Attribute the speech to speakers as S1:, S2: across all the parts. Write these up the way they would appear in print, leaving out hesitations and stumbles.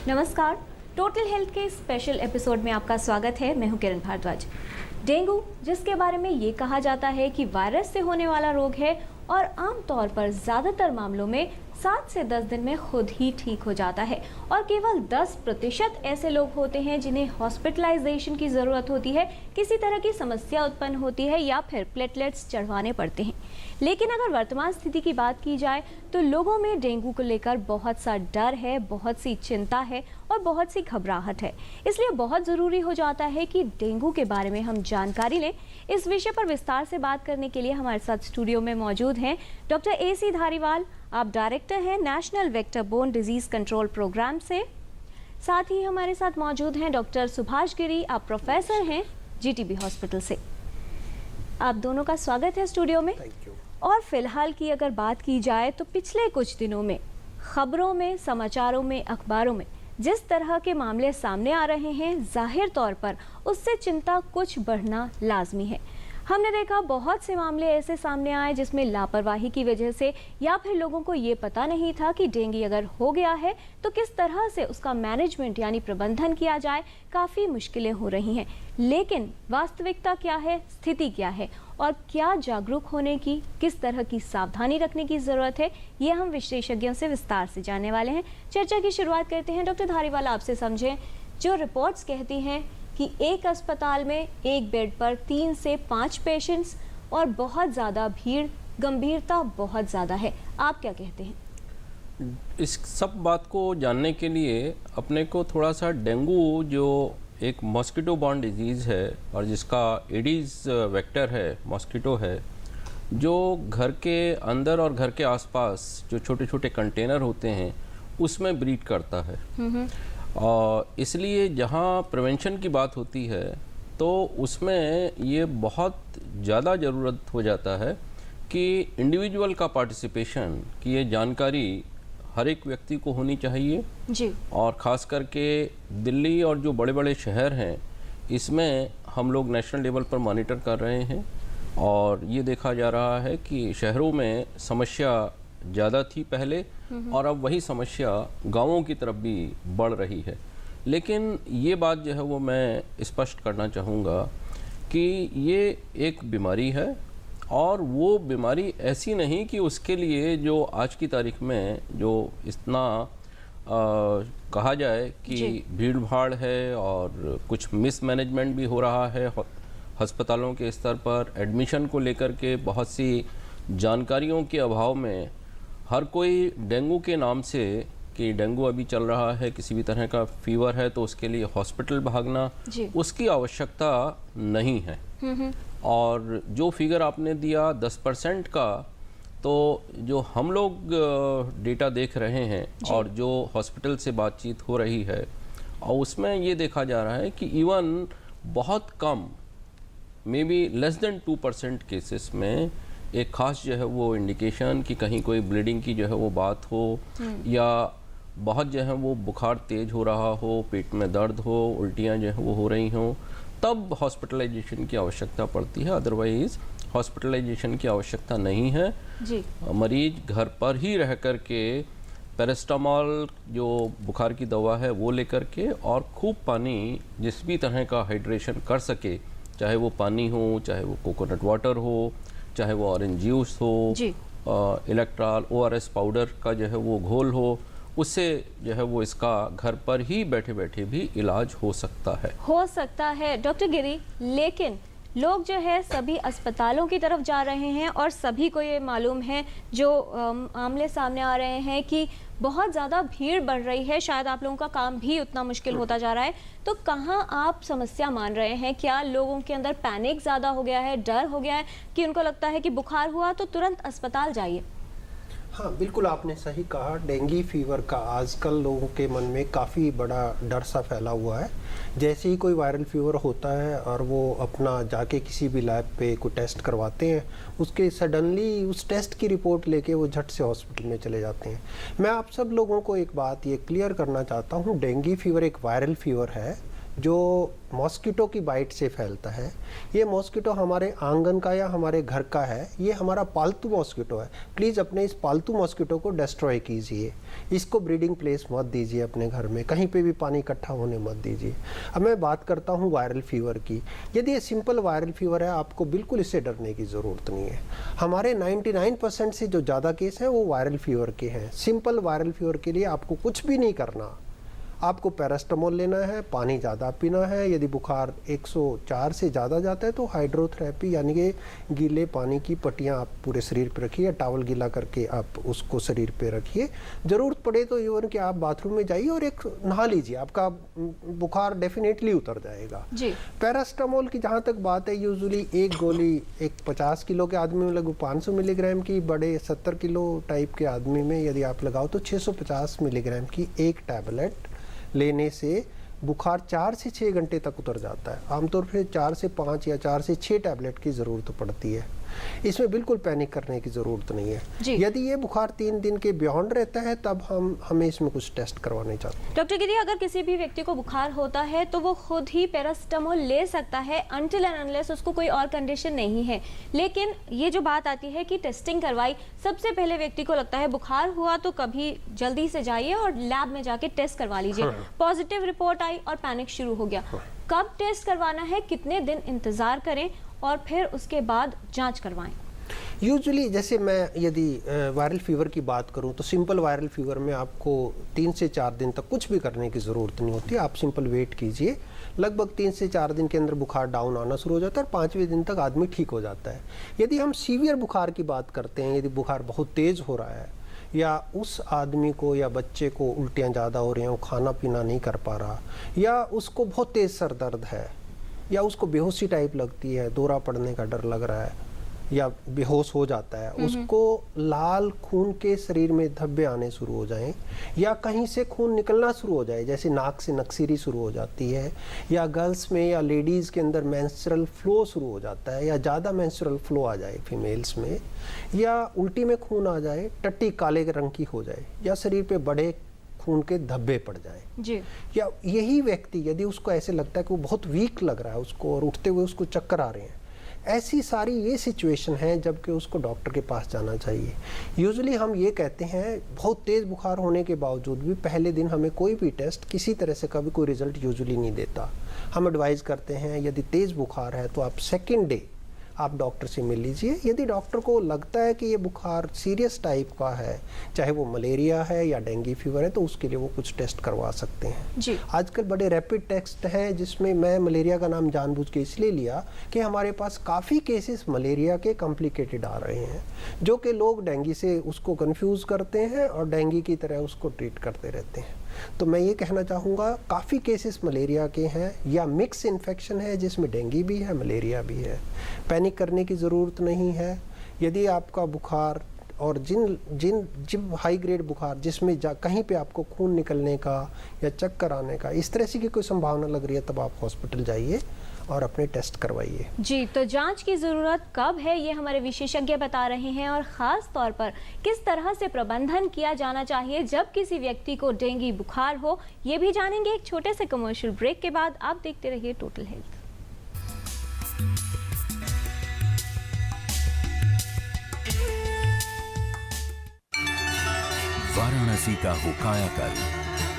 S1: नमस्कार, total health के special episode में आपका स्वागत है। मैं हूं किरण भारद्वाज। डेंगू, जिसके बारे में ये कहा जाता है कि वायरस से होने वाला रोग है और आमतौर पर ज़्यादातर मामलों में 7 से 10 दिन में खुद ही ठीक हो जाता है और केवल 10% ऐसे लोग होते हैं जिन्हें हॉस्पिटलाइजेशन की ज़रूरत होती है, किसी तरह की समस्या उत्पन्न होती है या फिर प्लेटलेट्स चढ़वाने पड़ते हैं। लेकिन अगर वर्तमान स्थिति की बात की जाए तो लोगों में डेंगू को लेकर बहुत सा डर है, बहुत सी चिंता है और बहुत सी घबराहट है। इसलिए बहुत ज़रूरी हो जाता है कि डेंगू के बारे में हम जानकारी लें। इस विषय पर विस्तार से बात करने के लिए हमारे साथ स्टूडियो में मौजूद हैं डॉक्टर AC धारीवाल। आप डायरेक्टर हैं national vector borne disease control programme से। साथ ही हमारे साथ मौजूद हैं डॉक्टर सुभाष गिरी। आप प्रोफेसर हैं GTB हॉस्पिटल से। आप दोनों का स्वागत है स्टूडियो में। और फिलहाल की अगर बात की जाए तो पिछले कुछ दिनों में खबरों में, समाचारों में, अखबारों में जिस तरह के मामले सामने आ रहे हैं, जाहिर तौर पर उससे चिंता कुछ बढ़ना लाजमी है। हमने देखा बहुत से मामले ऐसे सामने आए जिसमें लापरवाही की वजह से या फिर लोगों को ये पता नहीं था कि डेंगू अगर हो गया है तो किस तरह से उसका मैनेजमेंट यानी प्रबंधन किया जाए, काफ़ी मुश्किलें हो रही हैं। लेकिन वास्तविकता क्या है, स्थिति क्या है और क्या जागरूक होने की, किस तरह की सावधानी रखने की ज़रूरत है, ये हम विशेषज्ञों से विस्तार से जानने वाले हैं। चर्चा की शुरुआत करते हैं। डॉक्टर धारीवाल, आपसे समझें, जो रिपोर्ट्स कहती हैं कि एक अस्पताल में एक बेड पर 3 से 5 पेशेंट्स और बहुत ज़्यादा भीड़, गंभीरता बहुत ज़्यादा है, आप क्या कहते हैं?
S2: इस सब बात को जानने के लिए अपने को थोड़ा सा डेंगू, जो एक मॉस्किटो बॉर्न डिजीज़ है और जिसका एडीज़ वेक्टर है, मॉस्किटो है, जो घर के अंदर और घर के आसपास जो छोटे छोटे कंटेनर होते हैं उसमें ब्रीड करता है। और इसलिए जहाँ प्रिवेंशन की बात होती है तो उसमें ये बहुत ज़्यादा ज़रूरत हो जाता है कि इंडिविजुअल का पार्टिसिपेशन, कि ये जानकारी हर एक व्यक्ति को होनी चाहिए जी। और ख़ास करके दिल्ली और जो बड़े बड़े शहर हैं, इसमें हम लोग नेशनल लेवल पर मॉनिटर कर रहे हैं और ये देखा जा रहा है कि शहरों में समस्या ज़्यादा थी पहले और अब वही समस्या गांवों की तरफ भी बढ़ रही है। लेकिन ये बात जो है वो मैं स्पष्ट करना चाहूँगा कि ये एक बीमारी है और वो बीमारी ऐसी नहीं कि उसके लिए जो आज की तारीख में जो इतना कहा जाए कि भीड़ भाड़ है और कुछ मिसमैनेजमेंट भी हो रहा है अस्पतालों के स्तर पर, एडमिशन को लेकर के बहुत सी जानकारियों के अभाव में हर कोई डेंगू के नाम से, कि डेंगू अभी चल रहा है, किसी भी तरह का फीवर है तो उसके लिए हॉस्पिटल भागना, उसकी आवश्यकता नहीं है। और जो फिगर आपने दिया 10% का, तो जो हम लोग डेटा देख रहे हैं और जो हॉस्पिटल से बातचीत हो रही है और उसमें ये देखा जा रहा है कि इवन बहुत कम, maybe less than 2% cases में एक खास जो है वो इंडिकेशन कि कहीं कोई ब्लीडिंग की जो है वो बात हो या बहुत जो है वो बुखार तेज हो रहा हो, पेट में दर्द हो, उल्टियाँ जो है वो हो रही हों, तब हॉस्पिटलाइजेशन की आवश्यकता पड़ती है। अदरवाइज हॉस्पिटलाइजेशन की आवश्यकता नहीं है जी। मरीज घर पर ही रह कर के पैरास्टामोल जो बुखार की दवा है वो लेकर के और खूब पानी, जिस भी तरह का हाइड्रेशन कर सके, चाहे वो पानी हो, चाहे वो कोकोनट वाटर हो, चाहे वो ऑरेंज जूस हो, इलेक्ट्रॉल ORS पाउडर का जो है वो घोल हो, उससे जो है वो इसका घर पर ही बैठे बैठे भी इलाज हो सकता है।
S1: डॉक्टर गिरी, लेकिन लोग जो है सभी अस्पतालों की तरफ जा रहे हैं और सभी को ये मालूम है, जो मामले सामने आ रहे हैं कि बहुत ज़्यादा भीड़ बढ़ रही है, शायद आप लोगों का काम भी उतना मुश्किल होता जा रहा है। तो कहाँ आप समस्या मान रहे हैं? क्या लोगों के अंदर पैनिक ज़्यादा हो गया है, डर हो गया है कि उनको लगता है कि बुखार हुआ तो तुरंत अस्पताल जाइए?
S3: हाँ, बिल्कुल आपने सही कहा। डेंगू फीवर का आजकल लोगों के मन में काफ़ी बड़ा डर सा फैला हुआ है। जैसे ही कोई वायरल फीवर होता है और वो अपना जाके किसी भी लैब पे कोई टेस्ट करवाते हैं, उसके सडनली उस टेस्ट की रिपोर्ट लेके वो झट से हॉस्पिटल में चले जाते हैं। मैं आप सब लोगों को एक बात ये क्लियर करना चाहता हूँ, डेंगू फीवर एक वायरल फीवर है जो मॉस्किटो की बाइट से फैलता है, ये मॉस्किटो हमारे आंगन का या हमारे घर का है, ये हमारा पालतू मॉस्किटो है। प्लीज़ अपने इस पालतू मॉस्किटो को डिस्ट्रॉय कीजिए, इसको ब्रीडिंग प्लेस मत दीजिए अपने घर में, कहीं पे भी पानी इकट्ठा होने मत दीजिए। अब मैं बात करता हूँ वायरल फीवर की। यदि ये सिंपल वायरल फीवर है, आपको बिल्कुल इससे डरने की ज़रूरत नहीं है। हमारे 99% से जो ज़्यादा केस हैं वो वायरल फीवर के हैं। सिंपल वायरल फीवर के लिए आपको कुछ भी नहीं करना, आपको पैरास्टामोल लेना है, पानी ज़्यादा पीना है। यदि बुखार 104 से ज़्यादा जाता है तो हाइड्रोथेरेपी यानी कि गीले पानी की पट्टियाँ आप पूरे शरीर पे रखिए, टॉवल गीला करके आप उसको शरीर पे रखिए। ज़रूरत पड़े तो इवन कि आप बाथरूम में जाइए और एक नहा लीजिए, आपका बुखार डेफिनेटली उतर जाएगा जी। पैरास्टामोल की जहाँ तक बात है, यूजुअली एक गोली एक 50 किलो के आदमी में लगभग 500 मिलीग्राम की, बड़े 70 किलो टाइप के आदमी में यदि आप लगाओ तो 650 मिलीग्राम की एक टैबलेट लेने से बुखार 4 से 6 घंटे तक उतर जाता है। आमतौर पर 4 से 5 या 4 से 6 टैबलेट की ज़रूरत पड़ती है। इसमें बिल्कुल पैनिक करने की ज़रूरत नहीं है। यदि ये बुखार 3 दिन के बियॉन्ड रहता है तब हमें इसमें कुछ टेस्ट करवाने चाहते हैं।
S1: डॉक्टर गिरी, अगर किसी भी व्यक्ति को बुखार होता है तो वो खुद ही पैरास्टामोल ले सकता है अनटिल एंड अनलेस उसको कोई और कंडीशन नहीं है। लेकिन ये जो बात आती है कि टेस्टिंग करवाई, सबसे पहले व्यक्ति को लगता है बुखार हुआ तो कभी जल्दी से जाइए और लैब में जाके टेस्ट करवा लीजिए। पॉजिटिव रिपोर्ट आई और पैनिक शुरू हो गया। कब टेस्ट करवाना है, कितने दिन इंतजार करें और फिर उसके बाद जांच करवाएं?
S3: यूजुअली जैसे मैं यदि वायरल फीवर की बात करूं तो सिंपल वायरल फीवर में आपको 3 से 4 दिन तक कुछ भी करने की ज़रूरत नहीं होती। आप सिंपल वेट कीजिए, लगभग 3 से 4 दिन के अंदर बुखार डाउन आना शुरू हो जाता है और 5वें दिन तक आदमी ठीक हो जाता है। यदि हम सीवियर बुखार की बात करते हैं, यदि बुखार बहुत तेज़ हो रहा है या उस आदमी को या बच्चे को उल्टियाँ ज़्यादा हो रही हैं, वो खाना पीना नहीं कर पा रहा, या उसको बहुत तेज़ सर दर्द है, या उसको बेहोशी टाइप लगती है, दौरा पड़ने का डर लग रहा है या बेहोश हो जाता है, उसको लाल खून के शरीर में धब्बे आने शुरू हो जाएं या कहीं से खून निकलना शुरू हो जाए, जैसे नाक से नक्सीरी शुरू हो जाती है, या गर्ल्स में या लेडीज़ के अंदर मेंस्ट्रुअल फ्लो शुरू हो जाता है, या ज़्यादा मेंस्ट्रुअल फ्लो आ जाए फीमेल्स में, या उल्टी में खून आ जाए, टट्टी काले रंग की हो जाए, या शरीर पे बड़े खून के धब्बे पड़ जाए जी। या यही व्यक्ति यदि उसको ऐसे लगता है कि वो बहुत वीक लग रहा है उसको और उठते हुए उसको चक्कर आ रहे हैं, ऐसी सारी ये सिचुएशन है जबकि उसको डॉक्टर के पास जाना चाहिए। यूजुअली हम ये कहते हैं, बहुत तेज़ बुखार होने के बावजूद भी पहले दिन हमें कोई भी टेस्ट किसी तरह से कभी कोई रिजल्ट यूजुअली नहीं देता। हम एडवाइज़ करते हैं यदि तेज़ बुखार है तो आप सेकेंड डे आप डॉक्टर से मिल लीजिए। यदि डॉक्टर को लगता है कि ये बुखार सीरियस टाइप का है, चाहे वो मलेरिया है या डेंगू फीवर है, तो उसके लिए वो कुछ टेस्ट करवा सकते हैं जी। आजकल बड़े रैपिड टेस्ट हैं, जिसमें मैं मलेरिया का नाम जानबूझ के इसलिए लिया कि हमारे पास काफ़ी केसेस मलेरिया के कॉम्प्लिकेटेड आ रहे हैं, जो कि लोग डेंगू से उसको कन्फ्यूज़ करते हैं और डेंगू की तरह उसको ट्रीट करते रहते हैं। तो मैं ये कहना चाहूँगा, काफ़ी केसेस मलेरिया के हैं या मिक्स इन्फेक्शन है जिसमें डेंगू भी है, मलेरिया भी है। पैनिक करने की ज़रूरत नहीं है। यदि आपका बुखार और जिन हाई ग्रेड बुखार जिसमें कहीं पे आपको खून निकलने का या चक्कर आने का इस तरह से की कोई संभावना लग रही है, तब आप हॉस्पिटल जाइए और अपने टेस्ट करवाइए
S1: जी। तो जांच की ज़रूरत कब है, ये हमारे विशेषज्ञ बता रहे हैं, और ख़ास तौर पर किस तरह से प्रबंधन किया जाना चाहिए जब किसी व्यक्ति को डेंगू बुखार हो, ये भी जानेंगे एक छोटे से कमर्शियल ब्रेक के बाद। आप देखते रहिए टोटल हेल्थ।
S4: वाराणसी का हो कायाकल्प,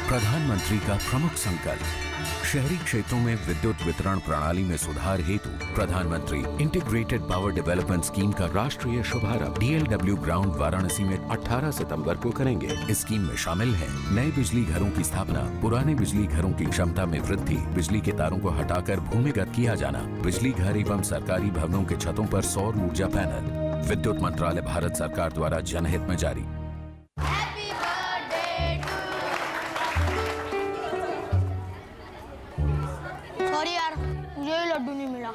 S4: प्रधानमंत्री का प्रमुख संकल्प। शहरी क्षेत्रों में विद्युत वितरण प्रणाली में सुधार हेतु प्रधानमंत्री इंटीग्रेटेड पावर डेवलपमेंट स्कीम का राष्ट्रीय शुभारंभ DLW ग्राउंड वाराणसी में 18 सितंबर को करेंगे। इस स्कीम में शामिल है नए बिजली घरों की स्थापना, पुराने बिजली घरों की क्षमता में वृद्धि, बिजली के तारों को हटाकर भूमिगत किया जाना, बिजली घर एवं सरकारी भवनों के छतों पर सौर ऊर्जा पैनल। विद्युत मंत्रालय, भारत सरकार द्वारा जनहित में जारी।
S5: सॉरी यार, मुझे ही लड्डू नहीं मिला।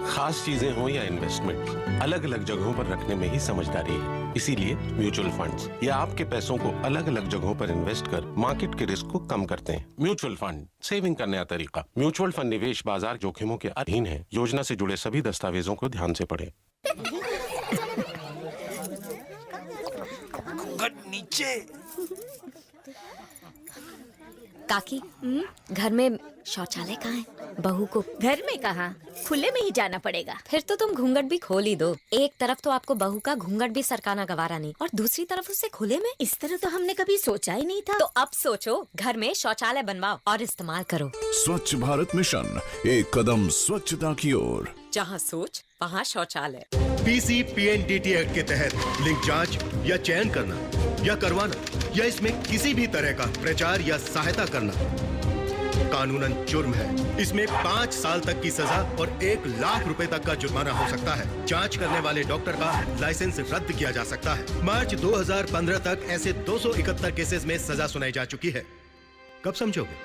S6: खास चीजें हो या इन्वेस्टमेंट, अलग अलग जगहों पर रखने में ही समझदारी है। इसीलिए म्यूचुअल फंड्स या आपके पैसों को अलग अलग जगहों पर इन्वेस्ट कर मार्केट के रिस्क को कम करते हैं। म्यूचुअल फंड सेविंग का नया तरीका। म्यूचुअल फंड निवेश बाजार जोखिमों के अधीन है। योजना से जुड़े सभी दस्तावेजों को ध्यान से पढ़ें।
S7: नीचे।
S8: काकी, घर में शौचालय कहाँ है? बहू को
S9: घर में कहाँ, खुले में ही जाना पड़ेगा।
S8: फिर तो तुम घूंघट भी खोल ही दो। एक तरफ तो आपको बहू का घूंघट भी सरकाना गवारा नहीं, और दूसरी तरफ उसे खुले में।
S9: इस तरह तो हमने कभी सोचा ही नहीं था।
S8: तो अब सोचो, घर में शौचालय बनवाओ और इस्तेमाल करो।
S10: स्वच्छ भारत मिशन, एक कदम स्वच्छता की ओर।
S8: जहाँ सोच वहाँ शौचालय।
S11: PCPNDT एक्ट के तहत लिंग जांच या चयन करना या करवाना या इसमें किसी भी तरह का प्रचार या सहायता करना कानूनन जुर्म है। इसमें 5 साल तक की सजा और 1 लाख रुपए तक का जुर्माना हो सकता है। जांच करने वाले डॉक्टर का लाइसेंस रद्द किया जा सकता है। मार्च 2015 तक ऐसे 271 केसेस में सजा सुनाई जा चुकी है। कब समझोगे?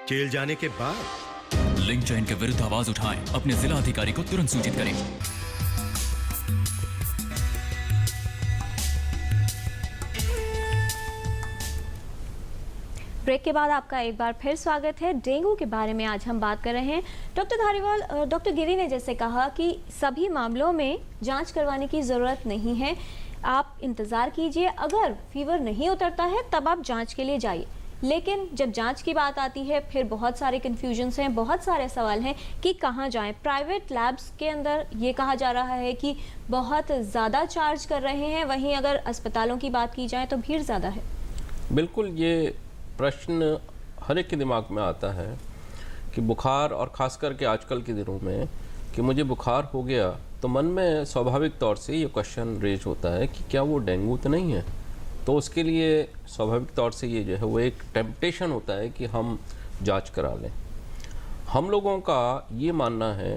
S11: जेल जाने के बाद।
S12: लिंग चयन के विरुद्ध आवाज उठाएं, अपने जिला अधिकारी को तुरंत सूचित करें।
S1: ब्रेक के बाद आपका एक बार फिर स्वागत है। डेंगू के बारे में आज हम बात कर रहे हैं। डॉक्टर धारीवाल, डॉक्टर गिरी ने जैसे कहा कि सभी मामलों में जांच करवाने की ज़रूरत नहीं है, आप इंतज़ार कीजिए, अगर फीवर नहीं उतरता है तब आप जांच के लिए जाइए। लेकिन जब जांच की बात आती है फिर बहुत सारे कन्फ्यूजन्स हैं, बहुत सारे सवाल हैं कि कहाँ जाएं। प्राइवेट लैब्स के अंदर ये कहा जा रहा है कि बहुत ज़्यादा चार्ज कर रहे हैं, वहीं अगर अस्पतालों की बात की जाए तो भीड़ ज़्यादा है।
S2: बिल्कुल, ये प्रश्न हर एक के दिमाग में आता है कि बुखार, और ख़ास करके आजकल के दिनों में कि मुझे बुखार हो गया तो मन में स्वाभाविक तौर से ये क्वेश्चन रेज होता है कि क्या वो डेंगू तो नहीं है। तो उसके लिए स्वाभाविक तौर से ये जो है वो एक टेम्पटेशन होता है कि हम जांच करा लें। हम लोगों का ये मानना है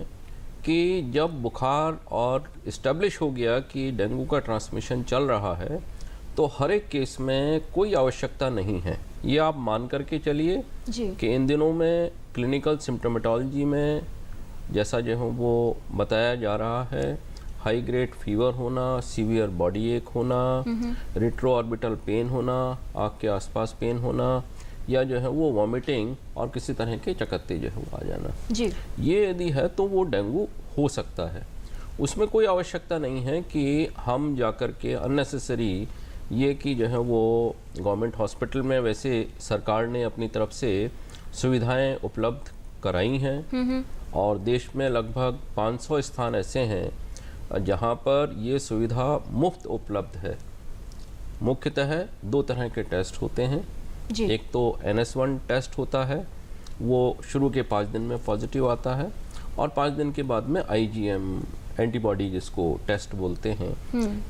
S2: कि जब बुखार और इस्टेब्लिश हो गया कि डेंगू का ट्रांसमिशन चल रहा है तो हर एक केस में कोई आवश्यकता नहीं है। ये आप मान करके चलिए कि इन दिनों में क्लिनिकल सिम्टोमेटोलॉजी में जैसा जो है वो बताया जा रहा है, हाई ग्रेड फीवर होना, सीवियर बॉडी एक होना, रेट्रो ऑर्बिटल पेन होना, आँख के आसपास पेन होना, या जो है वो वॉमिटिंग और किसी तरह के चकत्ते जो है वो आ जाना जी, ये यदि है तो वो डेंगू हो सकता है। उसमें कोई आवश्यकता नहीं है कि हम जाकर के अननेसेसरी ये कि जो है वो गवर्नमेंट हॉस्पिटल में वैसे सरकार ने अपनी तरफ से सुविधाएं उपलब्ध कराई हैं और देश में लगभग 500 स्थान ऐसे हैं जहां पर ये सुविधा मुफ्त उपलब्ध है। मुख्यतः 2 तरह के टेस्ट होते हैं जी। एक तो NS1 टेस्ट होता है, वो शुरू के 5 दिन में पॉजिटिव आता है और 5 दिन के बाद में IgM एंटीबॉडी जिसको टेस्ट बोलते हैं।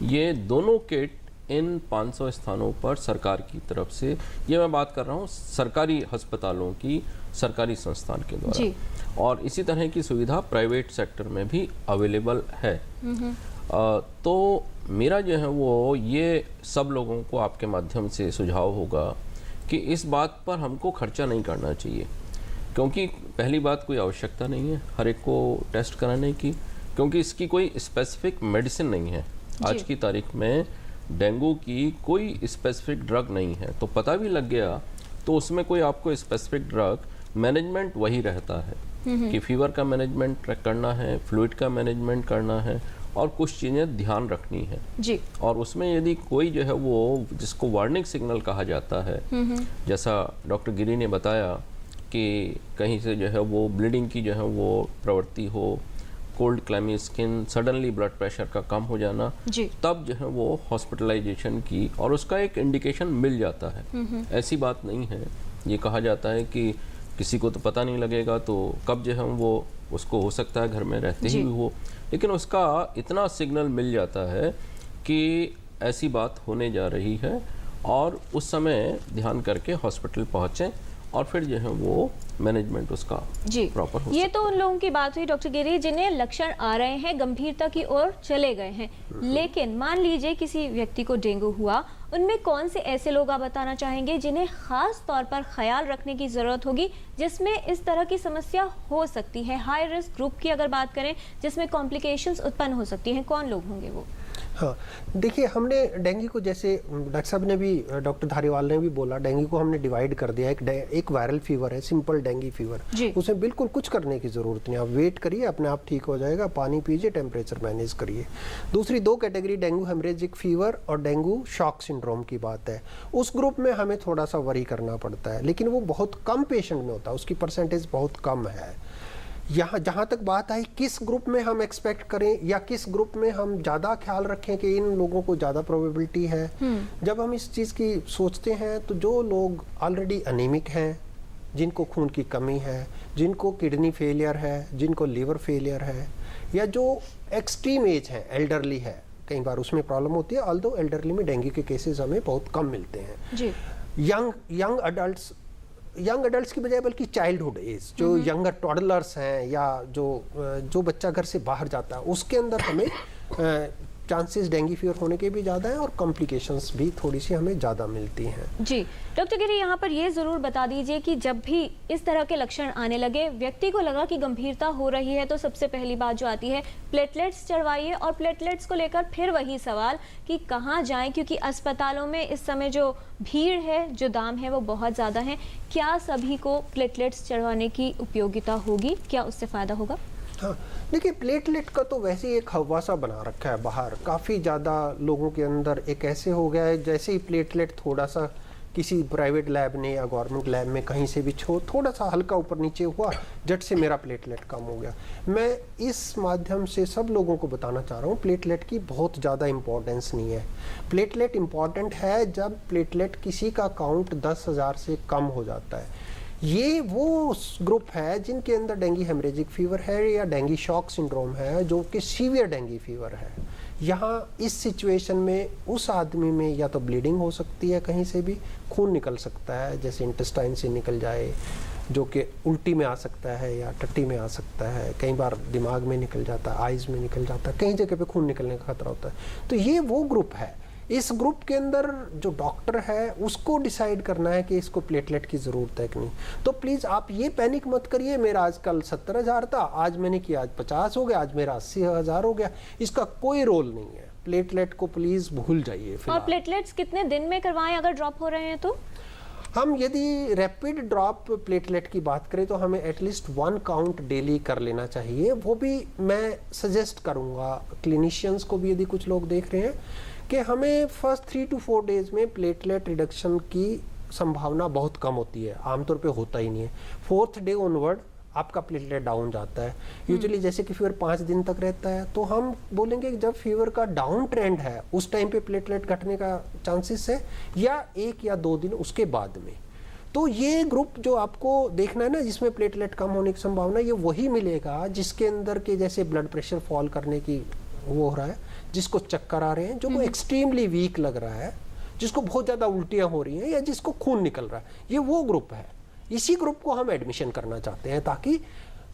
S2: ये दोनों किट इन 500 स्थानों पर सरकार की तरफ से, ये मैं बात कर रहा हूँ सरकारी अस्पतालों की, सरकारी संस्थान के द्वारा, और इसी तरह की सुविधा प्राइवेट सेक्टर में भी अवेलेबल है। तो मेरा जो है वो ये सब लोगों को आपके माध्यम से सुझाव होगा कि इस बात पर हमको खर्चा नहीं करना चाहिए, क्योंकि पहली बात कोई आवश्यकता नहीं है हर एक को टेस्ट कराने की, क्योंकि इसकी कोई स्पेसिफिक मेडिसिन नहीं है। आज की तारीख में डेंगू की कोई स्पेसिफिक ड्रग नहीं है, तो पता भी लग गया तो उसमें कोई आपको स्पेसिफिक ड्रग, मैनेजमेंट वही रहता है कि फीवर का मैनेजमेंट करना है, फ्लूइड का मैनेजमेंट करना है और कुछ चीज़ें ध्यान रखनी है जी। और उसमें यदि कोई जो है वो जिसको वार्निंग सिग्नल कहा जाता है, जैसा डॉक्टर गिरी ने बताया कि कहीं से जो है वो ब्लीडिंग की जो है वो प्रवृत्ति हो, cold clammy skin, suddenly blood pressure का कम हो जाना जी। तब जो है वो हॉस्पिटलाइजेशन की और उसका एक इंडिकेशन मिल जाता है। ऐसी बात नहीं है, ये कहा जाता है कि किसी को तो पता नहीं लगेगा तो कब जो है वो उसको हो सकता है घर में रहते ही हो, लेकिन उसका इतना सिग्नल मिल जाता है कि ऐसी बात होने जा रही है और उस समय ध्यान करके हॉस्पिटल पहुँचें और फिर जो है वो मैनेजमेंट उसका जी प्रॉपर हो।
S1: ये तो उन लोगों की बात हुई डॉक्टर गिरी जिन्हें लक्षण आ रहे हैं, गंभीरता की ओर चले गए हैं, लेकिन मान लीजिए किसी व्यक्ति को डेंगू हुआ, उनमें कौन से ऐसे लोग आप बताना चाहेंगे जिन्हें खास तौर पर ख्याल रखने की जरूरत होगी, जिसमें इस तरह की समस्या हो सकती है? हाई रिस्क ग्रुप की अगर बात करें जिसमें कॉम्प्लिकेशंस उत्पन्न हो सकती हैं, कौन लोग होंगे वो?
S3: हाँ, देखिए हमने डेंगू को, जैसे डॉक्टर साहब ने भी, डॉक्टर धारीवाल ने भी बोला, डेंगू को हमने डिवाइड कर दिया। एक वायरल फीवर है, सिंपल डेंगू फीवर, उसमें बिल्कुल कुछ करने की ज़रूरत नहीं, आप वेट करिए, अपने आप ठीक हो जाएगा, पानी पीजिए, टेम्परेचर मैनेज करिए। दूसरी 2 कैटेगरी, डेंगू हेमरेजिक फीवर और डेंगू शॉक सिंड्रोम की बात है। उस ग्रुप में हमें थोड़ा सा वरी करना पड़ता है, लेकिन वो बहुत कम पेशेंट में होता है, उसकी परसेंटेज बहुत कम है। यहाँ जहाँ तक बात आई किस ग्रुप में हम एक्सपेक्ट करें या किस ग्रुप में हम ज़्यादा ख्याल रखें कि इन लोगों को ज़्यादा प्रोबेबिलिटी है, जब हम इस चीज़ की सोचते हैं तो जो लोग ऑलरेडी अनीमिक हैं, जिनको खून की कमी है, जिनको किडनी फेलियर है, जिनको लीवर फेलियर है, या जो एक्सट्रीम एज है, एल्डरली है, कई बार उसमें प्रॉब्लम होती है, ऑल्दो एल्डरली में डेंगू के केसेस हमें बहुत कम मिलते हैं। यंग अडल्ट्स की बजाय बल्कि चाइल्डहुड एज, जो यंगर टॉडलर्स हैं या जो बच्चा घर से बाहर जाता है, उसके अंदर हमें चांसेस डेंगू फीवर होने के भी ज़्यादा हैं और कॉम्प्लिकेशंस भी थोड़ी सी हमें ज़्यादा मिलती हैं।
S1: जी डॉक्टर गिरी, यहाँ पर ये ज़रूर बता दीजिए कि जब भी इस तरह के लक्षण आने लगे, व्यक्ति को लगा कि गंभीरता हो रही है, तो सबसे पहली बात जो आती है प्लेटलेट्स चढ़वाइए, और प्लेटलेट्स को लेकर फिर वही सवाल कि कहाँ जाएं, क्योंकि अस्पतालों में इस समय जो भीड़ है, जो दाम है, वो बहुत ज़्यादा है। क्या सभी को प्लेटलेट्स चढ़वाने की उपयोगिता होगी? क्या उससे फ़ायदा होगा?
S3: हाँ, देखिए प्लेटलेट का तो वैसे ही एक हवा सा बना रखा है बाहर, काफ़ी ज़्यादा लोगों के अंदर एक ऐसे हो गया है, जैसे ही प्लेटलेट थोड़ा सा किसी प्राइवेट लैब ने या गवर्नमेंट लैब में कहीं से भी थोड़ा सा हल्का ऊपर नीचे हुआ, झट से मेरा प्लेटलेट कम हो गया। मैं इस माध्यम से सब लोगों को बताना चाह रहा हूँ, प्लेटलेट की बहुत ज़्यादा इम्पोर्टेंस नहीं है। प्लेटलेट इम्पॉर्टेंट है जब प्लेटलेट किसी का काउंट 10,000 से कम हो जाता है। ये वो ग्रुप है जिनके अंदर डेंगू हेमरेजिक फीवर है या डेंगू शॉक सिंड्रोम है, जो कि सीवियर डेंगू फीवर है। यहाँ इस सिचुएशन में उस आदमी में या तो ब्लीडिंग हो सकती है, कहीं से भी खून निकल सकता है, जैसे इंटेस्टाइन से निकल जाए, जो कि उल्टी में आ सकता है या टट्टी में आ सकता है, कई बार दिमाग में निकल जाता है, आइज़ में निकल जाता है, कई जगह पे खून निकलने का खतरा होता है। तो ये वो ग्रुप है। इस ग्रुप के अंदर जो डॉक्टर है उसको डिसाइड करना है कि इसको प्लेटलेट की ज़रूरत है कि नहीं। तो प्लीज़ आप ये पैनिक मत करिए, मेरा आज कल 70,000 था, आज मैंने किया, आज 50 हो गया, आज मेरा 80,000 हो गया, इसका कोई रोल नहीं है। प्लेटलेट को प्लीज़ भूल जाइए।
S1: और प्लेटलेट्स कितने दिन में करवाएं अगर ड्रॉप हो रहे हैं तो?
S3: हम यदि रैपिड ड्रॉप प्लेटलेट की बात करें तो हमें एटलीस्ट 1 काउंट डेली कर लेना चाहिए। वो भी मैं सजेस्ट करूँगा क्लिनिशियंस को भी, यदि कुछ लोग देख रहे हैं, कि हमें फर्स्ट 3 to 4 डेज में प्लेटलेट रिडक्शन की संभावना बहुत कम होती है, आमतौर पे होता ही नहीं है। 4th डे ऑनवर्ड आपका प्लेटलेट डाउन जाता है। यूजुअली जैसे कि फीवर 5 दिन तक रहता है, तो हम बोलेंगे कि जब फीवर का डाउन ट्रेंड है उस टाइम पे प्लेटलेट घटने का चांसेस है, या 1 या 2 दिन उसके बाद में। तो ये ग्रुप जो आपको देखना है ना, जिसमें प्लेटलेट कम होने की संभावना, ये वही मिलेगा जिसके अंदर के जैसे ब्लड प्रेशर फॉल करने की वो हो रहा है, जिसको चक्कर आ रहे हैं, जो एक्सट्रीमली वीक लग रहा है, जिसको बहुत ज़्यादा उल्टियाँ हो रही हैं, या जिसको खून निकल रहा है, ये वो ग्रुप है। इसी ग्रुप को हम एडमिशन करना चाहते हैं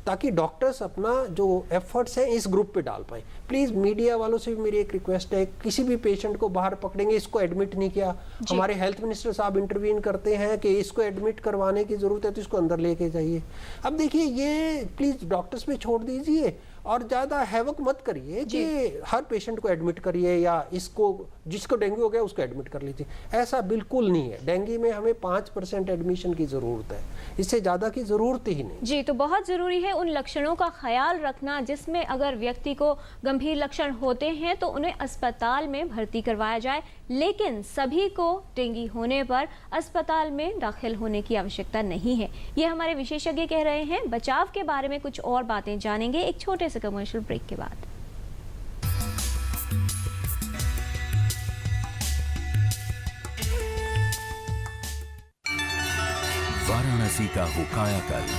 S3: ताकि डॉक्टर्स अपना जो एफर्ट्स हैं इस ग्रुप पे डाल पाएँ। प्लीज़ मीडिया वालों से भी मेरी एक रिक्वेस्ट है, किसी भी पेशेंट को बाहर पकड़ेंगे, इसको एडमिट नहीं किया, हमारे हेल्थ मिनिस्टर साहब इंटरवीन करते हैं कि इसको एडमिट करवाने की ज़रूरत है तो इसको अंदर लेके जाइए। अब देखिए, ये प्लीज़ डॉक्टर्स पे छोड़ दीजिए और ज़्यादा हैवक मत करिए कि हर पेशेंट को एडमिट करिए या जिसको डेंगू हो गया उसको एडमिट कर लीजिए। ऐसा बिल्कुल नहीं है। डेंगू में हमें 5% एडमिशन की ज़रूरत है, इससे ज़्यादा की ज़रूरत ही नहीं।
S1: जी, तो बहुत ज़रूरी है उन लक्षणों का ख्याल रखना जिसमें अगर व्यक्ति को गंभीर लक्षण होते हैं तो उन्हें अस्पताल में भर्ती करवाया जाए, लेकिन सभी को डेंगू होने पर अस्पताल में दाखिल होने की आवश्यकता नहीं है। ये हमारे विशेषज्ञ कह रहे हैं। बचाव के बारे में कुछ और बातें जानेंगे एक छोटे से कमर्शियल ब्रेक के बाद।
S4: वाराणसी का हो कायाकल्प,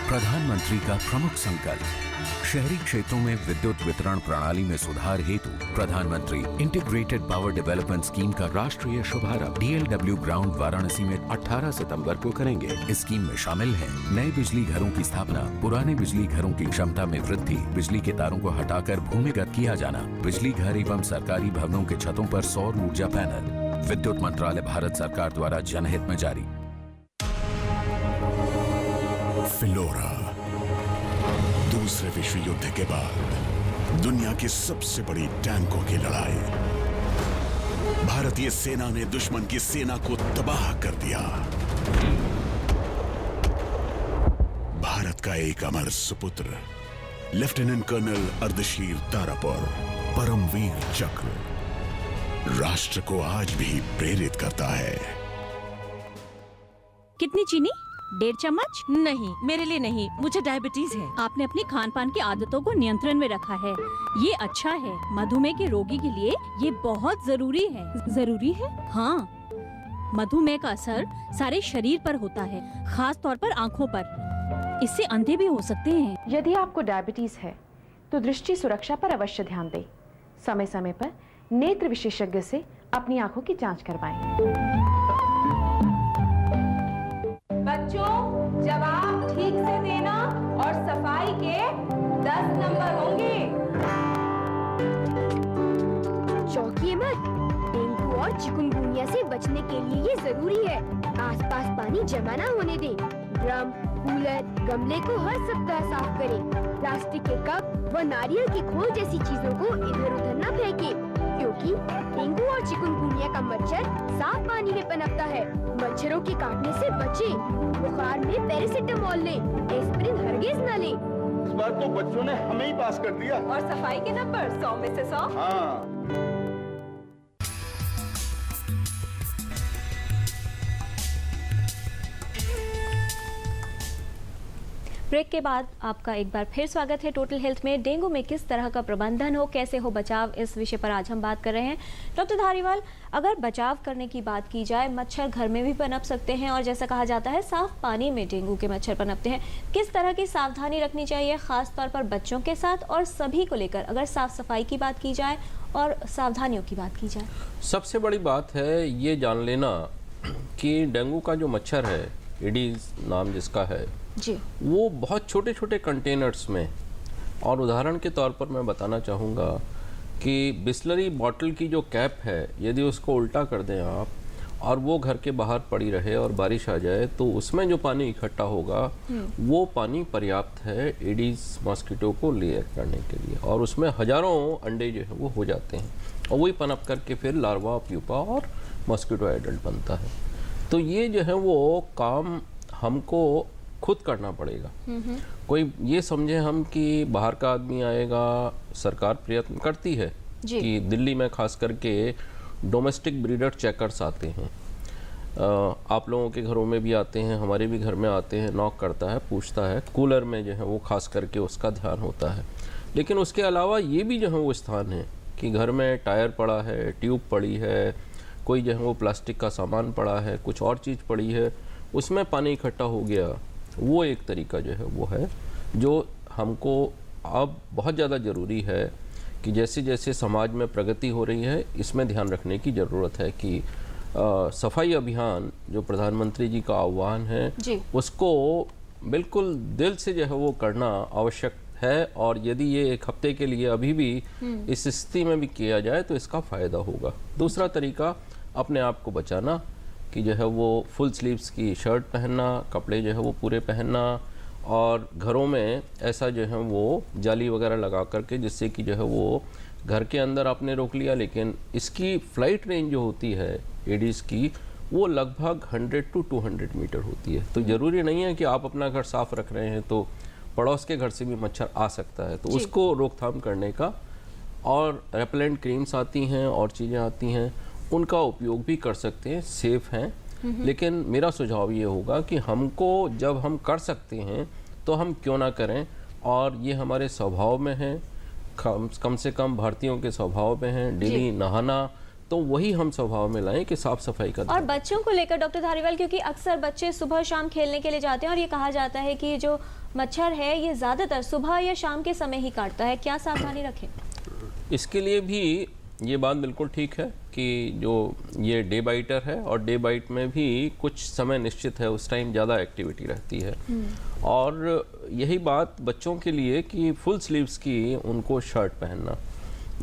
S4: प्रधानमंत्री का प्रमुख संकल्प। शहरी क्षेत्रों में विद्युत वितरण प्रणाली में सुधार हेतु प्रधानमंत्री इंटीग्रेटेड पावर डेवलपमेंट स्कीम का राष्ट्रीय शुभारंभ DLW ग्राउंड वाराणसी में 18 सितंबर को करेंगे। इस स्कीम में शामिल है नए बिजली घरों की स्थापना, पुराने बिजली घरों की क्षमता में वृद्धि, बिजली के तारों को हटाकर भूमिगत किया जाना, बिजली घर एवं सरकारी भवनों के छतों पर सौर ऊर्जा पैनल। विद्युत मंत्रालय, भारत सरकार द्वारा जनहित में जारी।
S10: फिलोरा, दूसरे विश्व युद्ध के बाद दुनिया की सबसे बड़ी टैंकों की लड़ाई। भारतीय सेना ने दुश्मन की सेना को तबाह कर दिया। भारत का एक अमर सुपुत्र लेफ्टिनेंट कर्नल अर्धशीर तारापुर, परमवीर चक्र राष्ट्र को आज भी प्रेरित करता है।
S9: कितनी चीनी? 1.5 चम्मच? नहीं, मेरे लिए नहीं, मुझे डायबिटीज है। आपने अपनी खान पान की आदतों को नियंत्रण में रखा है, ये अच्छा है। मधुमेह के रोगी के लिए ये बहुत जरूरी है। जरूरी है? हाँ, मधुमेह का असर सारे शरीर पर होता है, खास तौर पर आँखों पर। इससे अंधे भी हो सकते हैं।
S7: यदि आपको डायबिटीज है तो दृष्टि सुरक्षा पर अवश्य ध्यान दें। समय समय पर नेत्र विशेषज्ञ से अपनी आंखों की जांच करवाएं।
S13: बच्चों, जवाब ठीक से देना और सफाई के 10 नंबर होंगे।
S5: चौंकिए मत, डेंगू और चिकुनगुनिया से बचने के लिए ये जरूरी है। आसपास पानी जमा ना होने दें। ड्रम, कूलर, गमले को हर सप्ताह साफ करें। प्लास्टिक के कप व नारियल की खोल जैसी चीजों को इधर उधर न फेंकें, क्योंकि डेंगू और चिकुनगुनिया का मच्छर साफ पानी में पनपता है। मच्छरों के काटने से बचें। बुखार में पैरासिटामोल लें, एस्पिरिन हरगिज न लें।
S14: इस बार तो बच्चों ने हमें ही पास कर दिया।
S13: और सफाई के नंबर 100 में से 100।
S14: हाँ।
S1: ब्रेक के बाद आपका एक बार फिर स्वागत है टोटल हेल्थ में। डेंगू में किस तरह का प्रबंधन हो, कैसे हो बचाव, इस विषय पर आज हम बात कर रहे हैं। डॉक्टर धारीवाल, अगर बचाव करने की बात की जाए, मच्छर घर में भी पनप सकते हैं और जैसा कहा जाता है साफ पानी में डेंगू के मच्छर पनपते हैं। किस तरह की सावधानी रखनी चाहिए, खास तौर पर बच्चों के साथ और सभी को लेकर, अगर साफ सफाई की बात की जाए और सावधानियों की बात की जाए?
S2: सबसे बड़ी बात है ये जान लेना कि डेंगू का जो मच्छर है, एडीज नाम जिसका है
S1: जी,
S2: वो बहुत छोटे छोटे कंटेनर्स में, और उदाहरण के तौर पर मैं बताना चाहूँगा कि बिस्लरी बॉटल की जो कैप है, यदि उसको उल्टा कर दें आप और वो घर के बाहर पड़ी रहे और बारिश आ जाए तो उसमें जो पानी इकट्ठा होगा वो पानी पर्याप्त है एडीज मॉस्किटो को लेयर करने के लिए, और उसमें हजारों अंडे जो है वो हो जाते हैं और वही पनप करके फिर लार्वा, प्यूपा और मॉस्किटो एडल्ट बनता है। तो ये जो है वो काम हमको खुद करना पड़ेगा। कोई ये समझे हम कि बाहर का आदमी आएगा, सरकार प्रयत्न करती है कि दिल्ली में खास करके डोमेस्टिक ब्रीडर चेकर्स आते हैं, आप लोगों के घरों में भी आते हैं, हमारे भी घर में आते हैं, नॉक करता है, पूछता है, कूलर में जो है वो खास करके उसका ध्यान होता है। लेकिन उसके अलावा ये भी जो है वो स्थान है कि घर में टायर पड़ा है, ट्यूब पड़ी है, कोई जो है वो प्लास्टिक का सामान पड़ा है, कुछ और चीज़ पड़ी है, उसमें पानी इकट्ठा हो गया, वो एक तरीका जो है वो है जो हमको अब बहुत ज़्यादा ज़रूरी है कि जैसे जैसे समाज में प्रगति हो रही है इसमें ध्यान रखने की ज़रूरत है कि सफाई अभियान जो प्रधानमंत्री जी का आह्वान है उसको बिल्कुल दिल से जो है वो करना आवश्यक है, और यदि ये एक हफ्ते के लिए अभी भी इस स्थिति में भी किया जाए तो इसका फ़ायदा होगा। दूसरा तरीका अपने आप को बचाना कि जो है वो फुल स्लीव्स की शर्ट पहनना, कपड़े जो है वो पूरे पहनना, और घरों में ऐसा जो है वो जाली वगैरह लगा करके जिससे कि जो है वो घर के अंदर आपने रोक लिया, लेकिन इसकी फ़्लाइट रेंज जो होती है एडीज़ की वो लगभग 100 to 200 मीटर होती है। तो ज़रूरी नहीं है कि आप अपना घर साफ़ रख रहे हैं तो पड़ोस के घर से भी मच्छर आ सकता है, तो उसको रोकथाम करने का, और रेपेलेंट क्रीम्स आती हैं और चीज़ें आती हैं, उनका उपयोग भी कर सकते हैं, सेफ हैं। लेकिन मेरा सुझाव ये होगा कि हमको जब हम कर सकते हैं तो हम क्यों ना करें, और ये हमारे स्वभाव में है, कम से कम भारतीयों के स्वभाव में है डेली नहाना, तो वही हम स्वभाव में लाएं कि साफ सफाई का।
S1: और बच्चों को लेकर डॉक्टर धारीवाल, क्योंकि अक्सर बच्चे सुबह शाम खेलने के लिए जाते हैं और ये कहा जाता है कि जो मच्छर है ये ज़्यादातर सुबह या शाम के समय ही काटता है, क्या सावधानी रखें?
S2: इसके लिए भी ये बात बिल्कुल ठीक है कि जो ये डे बाइटर है और डे बाइट में भी कुछ समय निश्चित है, उस टाइम ज़्यादा एक्टिविटी रहती है, और यही बात बच्चों के लिए कि फुल स्लीव्स की उनको शर्ट पहनना,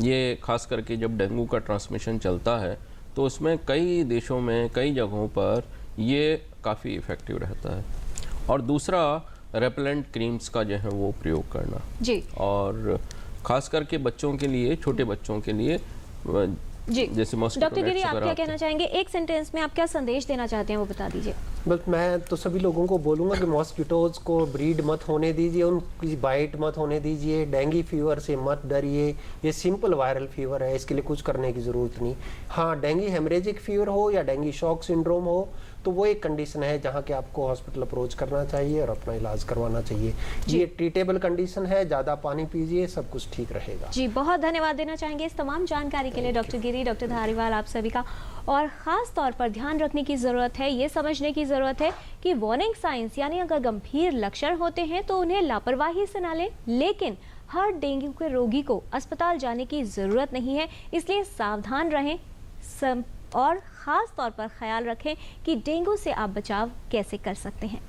S2: ये खास करके जब डेंगू का ट्रांसमिशन चलता है तो उसमें कई देशों में कई जगहों पर ये काफ़ी इफ़ेक्टिव रहता है। और दूसरा रेपेलेंट क्रीम्स का जो है वो प्रयोग करना
S1: जी,
S2: और खास करके बच्चों के लिए, छोटे बच्चों के लिए
S1: जी।
S2: जैसे
S1: डॉक्टर गिरी, आप क्या कहना चाहेंगे? एक सेंटेंस में आप क्या संदेश देना चाहते हैं वो बता दीजिए।
S3: बस मैं तो सभी लोगों को बोलूँगा कि मॉस्किटोज को ब्रीड मत होने दीजिए, उनकी बाइट मत होने दीजिए, डेंगू फीवर से मत डरिए। ये सिंपल वायरल फीवर है, इसके लिए कुछ करने की ज़रूरत नहीं। हाँ, डेंगू हेमरेजिक फीवर हो या डेंगू शॉक सिंड्रोम हो तो वो एक कंडीशन है जहाँ के आपको हॉस्पिटल अप्रोच करना चाहिए और अपना इलाज करवाना चाहिए। ये ट्रीटेबल कंडीशन है, ज़्यादा पानी पीजिए, सब कुछ ठीक रहेगा।
S1: जी, बहुत धन्यवाद देना चाहेंगे इस तमाम जानकारी के लिए डॉक्टर गिरी, डॉक्टर धारीवाल, आप सभी का। और ख़ास तौर पर ध्यान रखने की ज़रूरत है, ये समझने की ज़रूरत है कि वार्निंग साइंस यानी अगर गंभीर लक्षण होते हैं तो उन्हें लापरवाही से ना लें, लेकिन हर डेंगू के रोगी को अस्पताल जाने की ज़रूरत नहीं है। इसलिए सावधान रहें और ख़ास तौर पर ख्याल रखें कि डेंगू से आप बचाव कैसे कर सकते हैं।